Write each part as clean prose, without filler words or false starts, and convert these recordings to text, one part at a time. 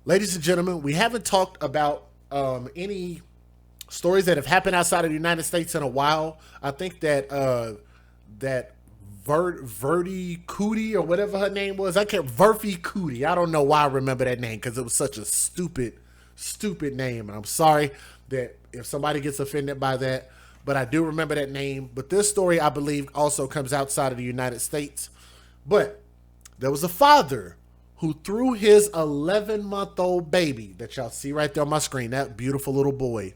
Ladies and gentlemen, we haven't talked about any stories that have happened outside of the United States in a while. I think that Verdi Cootie or whatever her name was. I can't Verfi Cootie. I don't know why I remember that name because it was such a stupid name. And I'm sorry that if somebody gets offended by that, but I do remember that name. But this story, I believe, also comes outside of the United States. But there was a father who threw his 11-month-old baby that y'all see right there on my screen, that beautiful little boy,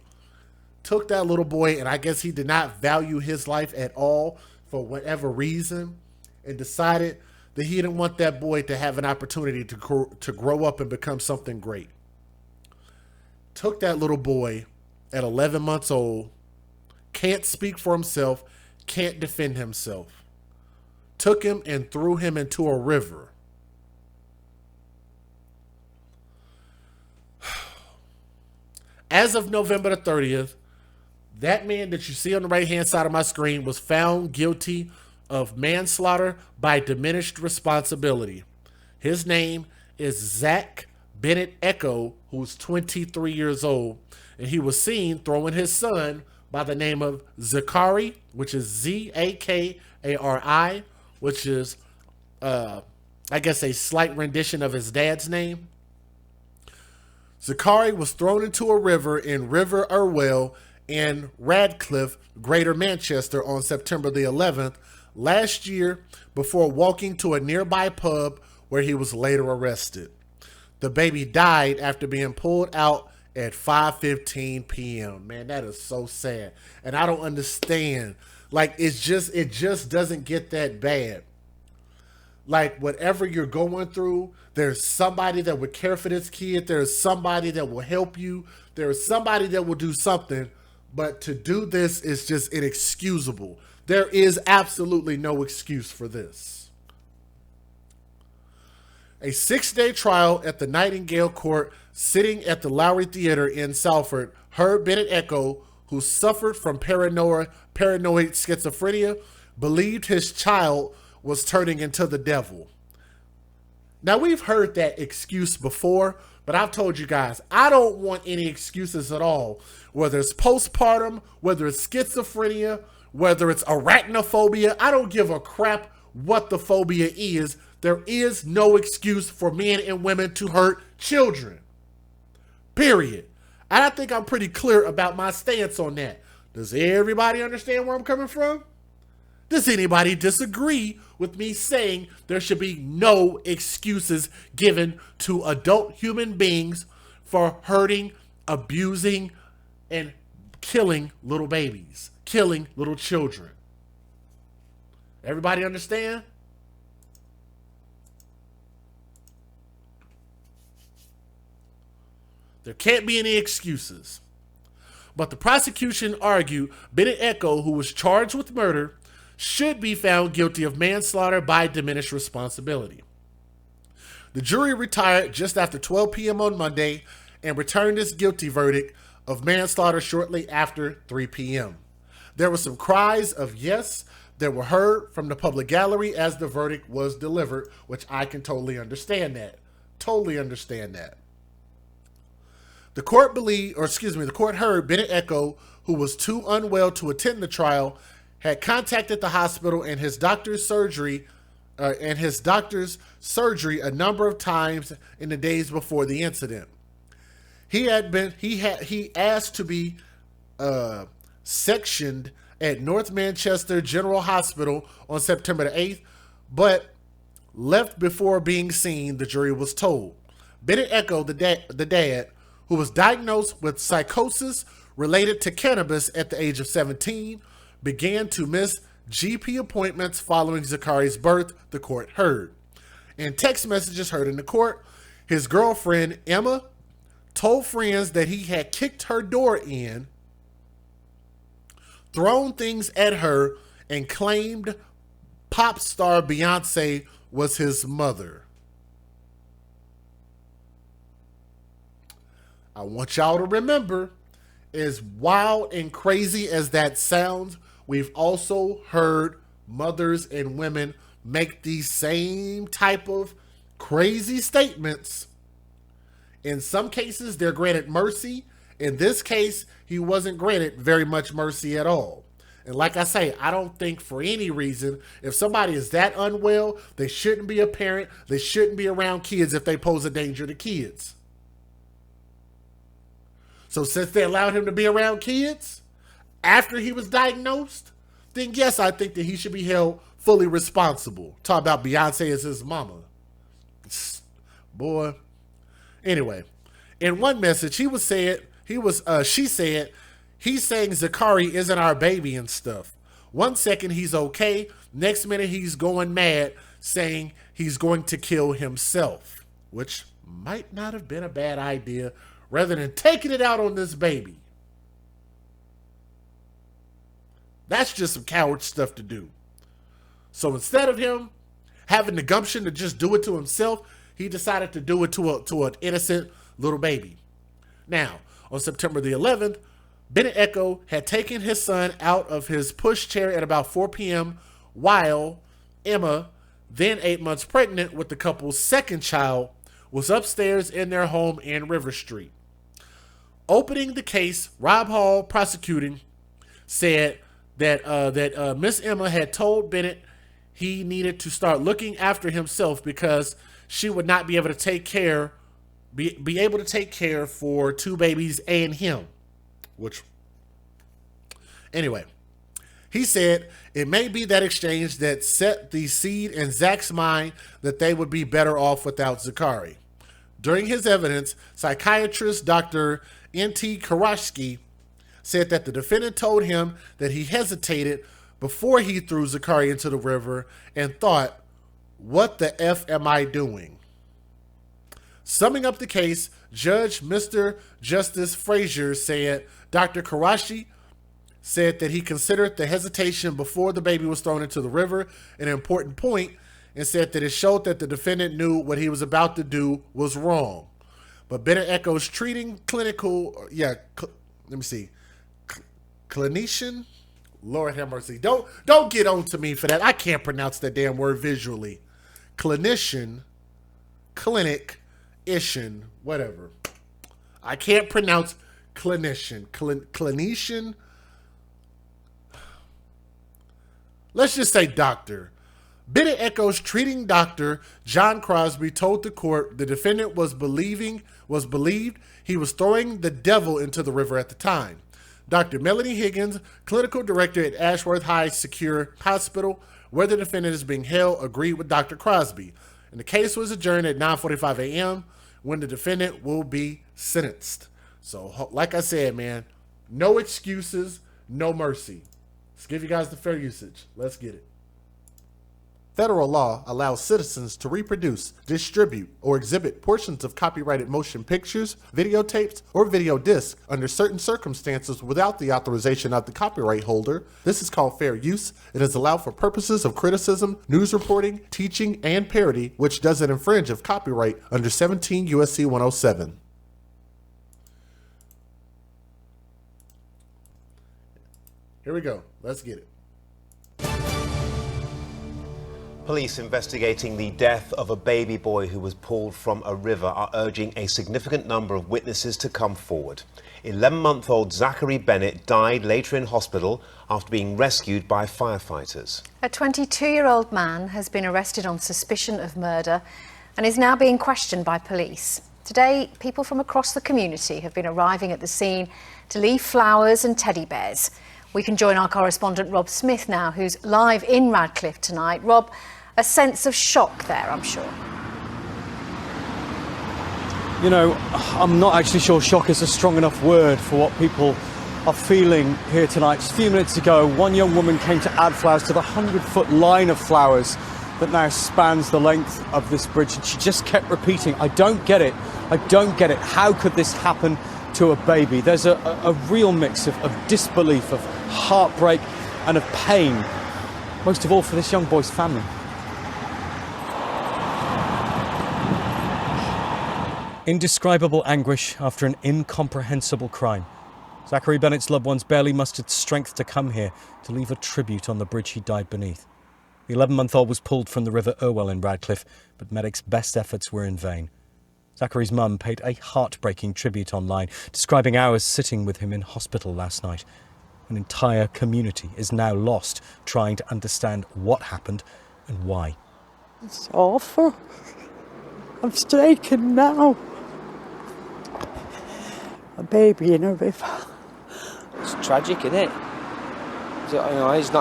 took that little boy, and I guess he did not value his life at all for whatever reason, and decided that he didn't want that boy to have an opportunity to grow up and become something great. Took that little boy at 11 months old, can't speak for himself, can't defend himself. Took him and threw him into a river. As of November the 30th, that man that you see on the right hand side of my screen was found guilty of manslaughter by diminished responsibility. His name is Zach Bennett-Eko, who's 23 years old, and he was seen throwing his son by the name of Zakari, which is Zakari, which is, I guess, a slight rendition of his dad's name. Zakari was thrown into a river in River Irwell in Radcliffe, Greater Manchester on September the 11th last year before walking to a nearby pub where he was later arrested. The baby died after being pulled out at 5:15 p.m. Man, that is so sad. And I don't understand. Like, it just doesn't get that bad. Like, whatever you're going through, there's somebody that would care for this kid. There's somebody that will help you. There's somebody that will do something. But to do this is just inexcusable. There is absolutely no excuse for this. A 6-day trial at the Nightingale Court sitting at the Lowry Theater in Salford heard Bennett-Eko, who suffered from paranoid schizophrenia, believed his child was turning into the devil. Now, we've heard that excuse before, but I've told you guys, I don't want any excuses at all. Whether it's postpartum, whether it's schizophrenia, whether it's arachnophobia, I don't give a crap what the phobia is. There is no excuse for men and women to hurt children. Period. And I think I'm pretty clear about my stance on that. Does everybody understand where I'm coming from? Does anybody disagree with me saying there should be no excuses given to adult human beings for hurting, abusing, and killing little babies, killing little children? Everybody understand? There can't be any excuses. But the prosecution argued Bennett-Eko, who was charged with murder, should be found guilty of manslaughter by diminished responsibility. The jury retired just after 12 p.m. on Monday and returned its guilty verdict of manslaughter shortly after 3 p.m. There were some cries of yes that were heard from the public gallery as the verdict was delivered, which I can totally understand that. Totally understand that. The court heard Bennett-Eko, who was too unwell to attend the trial, had contacted the hospital and his doctor's surgery a number of times in the days before the incident. He asked to be sectioned at North Manchester General Hospital on September the 8th, but left before being seen, the jury was told. Bennett-Eko, the dad, who was diagnosed with psychosis related to cannabis at the age of 17, began to miss GP appointments following Zakari's birth, the court heard. In text messages heard in the court, his girlfriend, Emma, told friends that he had kicked her door in, thrown things at her, and claimed pop star Beyonce was his mother. I want y'all to remember, as wild and crazy as that sounds, we've also heard mothers and women make these same type of crazy statements In some cases, they're granted mercy. In this case, he wasn't granted very much mercy at all. And like I say, I don't think for any reason, if somebody is that unwell, they shouldn't be a parent. They shouldn't be around kids if they pose a danger to kids. So since they allowed him to be around kids after he was diagnosed, then yes, I think that he should be held fully responsible. Talk about Beyonce as his mama. Boy. Anyway, in one message, she said, he's saying Zakari isn't our baby and stuff. One second he's okay, next minute he's going mad, saying he's going to kill himself, which might not have been a bad idea, rather than taking it out on this baby. That's just some coward stuff to do. So instead of him having the gumption to just do it to himself, he decided to do it to an innocent little baby. Now, on September the 11th, Bennett-Eko had taken his son out of his pushchair at about 4 p.m. while Emma, then 8 months pregnant with the couple's second child, was upstairs in their home in River Street. Opening the case, Rob Hall, prosecuting, said that Miss Emma had told Bennett he needed to start looking after himself because she would not be able to take care for two babies and him. Anyway, he said it may be that exchange that set the seed in Zach's mind that they would be better off without Zakari. During his evidence, psychiatrist Dr. N.T. Karashki said that the defendant told him that he hesitated before he threw Zakari into the river and thought, "What the F am I doing?" Summing up the case, Judge Mr. Justice Frazier said Dr. Karashi said that he considered the hesitation before the baby was thrown into the river an important point and said that it showed that the defendant knew what he was about to do was wrong. But Bennett-Eko's clinician, Lord have mercy. Don't get on to me for that. I can't pronounce that damn word visually. Clinician, clinic, Ishin, whatever. I can't pronounce clinician. Clinician. Let's just say doctor. Bennett-Eko's treating doctor, John Crosby, told the court the defendant was believed he was throwing the devil into the river at the time. Dr. Melanie Higgins, clinical director at Ashworth High Secure Hospital, where the defendant is being held, agreed with Dr. Crosby. And the case was adjourned at 9:45 a.m. when the defendant will be sentenced. So, like I said, man, no excuses, no mercy. Let's give you guys the fair usage. Let's get it. Federal law allows citizens to reproduce, distribute, or exhibit portions of copyrighted motion pictures, videotapes, or video discs under certain circumstances without the authorization of the copyright holder. This is called fair use. It is allowed for purposes of criticism, news reporting, teaching, and parody, which doesn't infringe of copyright under 17 U.S.C. 107. Here we go. Let's get it. Police investigating the death of a baby boy who was pulled from a river are urging a significant number of witnesses to come forward. 11-month-old Zakari Bennett died later in hospital after being rescued by firefighters. A 22-year-old man has been arrested on suspicion of murder and is now being questioned by police. Today, people from across the community have been arriving at the scene to leave flowers and teddy bears. We can join our correspondent Rob Smith now, who's live in Radcliffe tonight. Rob, a sense of shock there, I'm sure. You know, I'm not actually sure shock is a strong enough word for what people are feeling here tonight. Just a few minutes ago, one young woman came to add flowers to the 100-foot line of flowers that now spans the length of this bridge, and she just kept repeating, "I don't get it, I don't get it. How could this happen to a baby?" There's a real mix of disbelief, of heartbreak and of pain, most of all for this young boy's family. Indescribable anguish after an incomprehensible crime. Zakari Bennett's loved ones barely mustered strength to come here to leave a tribute on the bridge he died beneath. The 11-month-old was pulled from the River Irwell in Radcliffe, but medics' best efforts were in vain. Zakari's mum paid a heartbreaking tribute online, describing hours sitting with him in hospital last night. An entire community is now lost, trying to understand what happened and why. It's awful. I'm stricken now. A baby in a river. It's tragic, isn't it? He's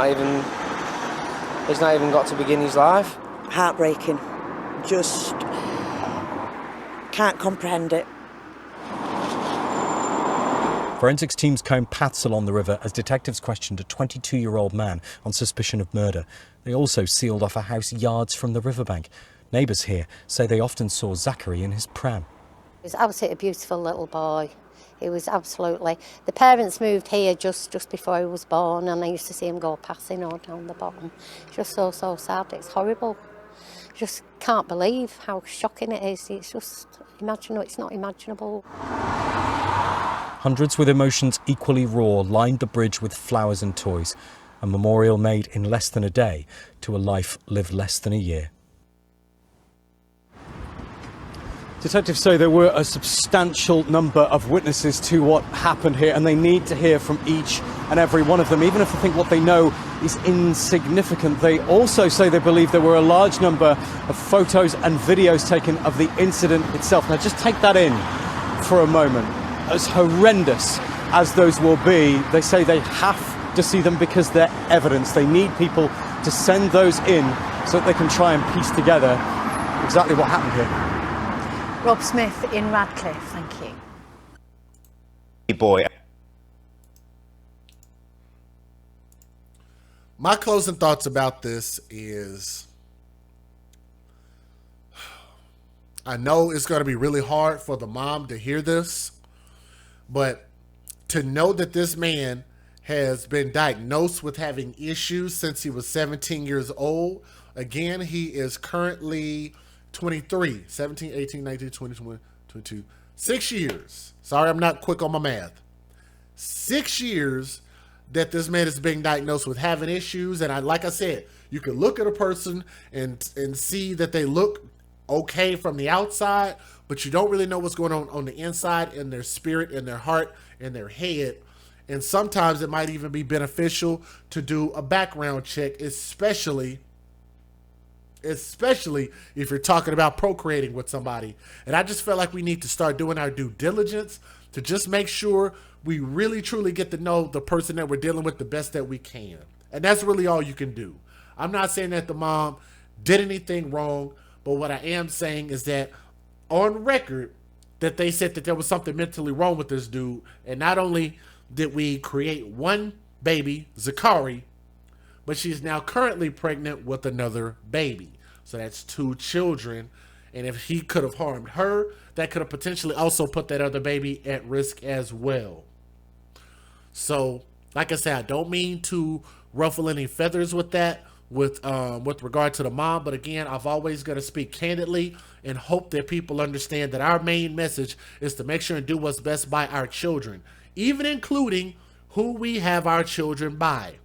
not even got to begin his life. Heartbreaking. Just can't comprehend it. Forensics teams combed paths along the river as detectives questioned a 22-year-old man on suspicion of murder. They also sealed off a house yards from the riverbank. Neighbours here say they often saw Zakari in his pram. He was absolutely a beautiful little boy. He was absolutely... The parents moved here just before he was born, and I used to see him go passing on down the bottom. It's just so sad. It's horrible. Just can't believe how shocking it is. It's just it's not imaginable. Hundreds with emotions equally raw lined the bridge with flowers and toys. A memorial made in less than a day to a life lived less than a year. Detectives say there were a substantial number of witnesses to what happened here, and they need to hear from each and every one of them, even if they think what they know is insignificant. They also say they believe there were a large number of photos and videos taken of the incident itself. Now, just take that in for a moment. As horrendous as those will be, they say they have to see them because they're evidence. They need people to send those in so that they can try and piece together exactly what happened here. Rob Smith in Radcliffe, thank you. Boy. My closing thoughts about this is, I know it's going to be really hard for the mom to hear this, but to know that this man has been diagnosed with having issues since he was 17 years old. Again, he is currently 23, 17, 18, 19, 20, 21, 22, 6 years. Sorry, I'm not quick on my math. 6 years that this man is being diagnosed with having issues. And like I said, you can look at a person and see that they look okay from the outside, but you don't really know what's going on the inside, in their spirit, in their heart, in their head. And sometimes it might even be beneficial to do a background check, especially if you're talking about procreating with somebody. And I just feel like we need to start doing our due diligence to just make sure we really truly get to know the person that we're dealing with the best that we can. And that's really all you can do. I'm not saying that the mom did anything wrong, but what I am saying is that on record that they said that there was something mentally wrong with this dude. And not only did we create one baby, Zakari, but she's now currently pregnant with another baby. So that's 2 children. And if he could have harmed her, that could have potentially also put that other baby at risk as well. So, like I said, I don't mean to ruffle any feathers with that, with regard to the mom. But again, I've always got to speak candidly and hope that people understand that our main message is to make sure and do what's best by our children, even including who we have our children by.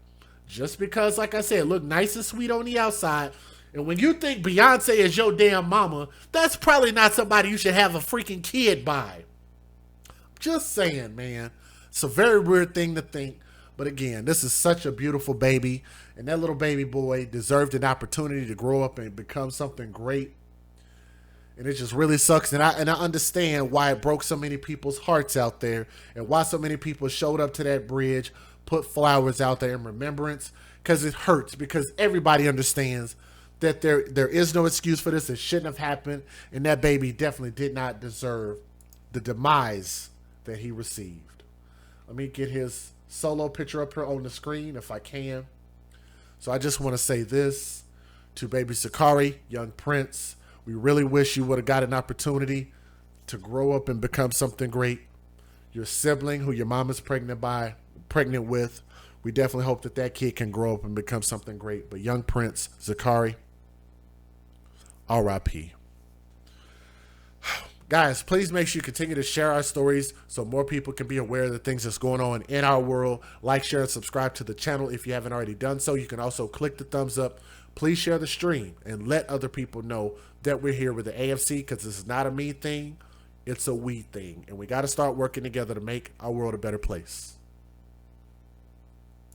Just because, like I said, look nice and sweet on the outside, and when you think Beyonce is your damn mama, that's probably not somebody you should have a freaking kid by. Just saying, man. It's a very weird thing to think. But again, this is such a beautiful baby, and that little baby boy deserved an opportunity to grow up and become something great. And it just really sucks. And I understand why it broke so many people's hearts out there, and why so many people showed up to that bridge, put flowers out there in remembrance, because it hurts, because everybody understands that there is no excuse for this. It shouldn't have happened, and that baby definitely did not deserve the demise that he received. Let me get his solo picture up here on the screen if I can. So I just want to say this to baby Zakari, young prince. We really wish you would have got an opportunity to grow up and become something great. Your sibling, who your mom is pregnant with, we definitely hope that kid can grow up and become something great. But young prince Zakari, R.I.P. Guys, please make sure you continue to share our stories so more people can be aware of the things that's going on in our world. Like, share, and subscribe to the channel if you haven't already done so. You can also click the thumbs up, please share the stream and let other people know that we're here with the AFC, because this is not a me thing. It's a we thing. And we got to start working together to make our world a better place.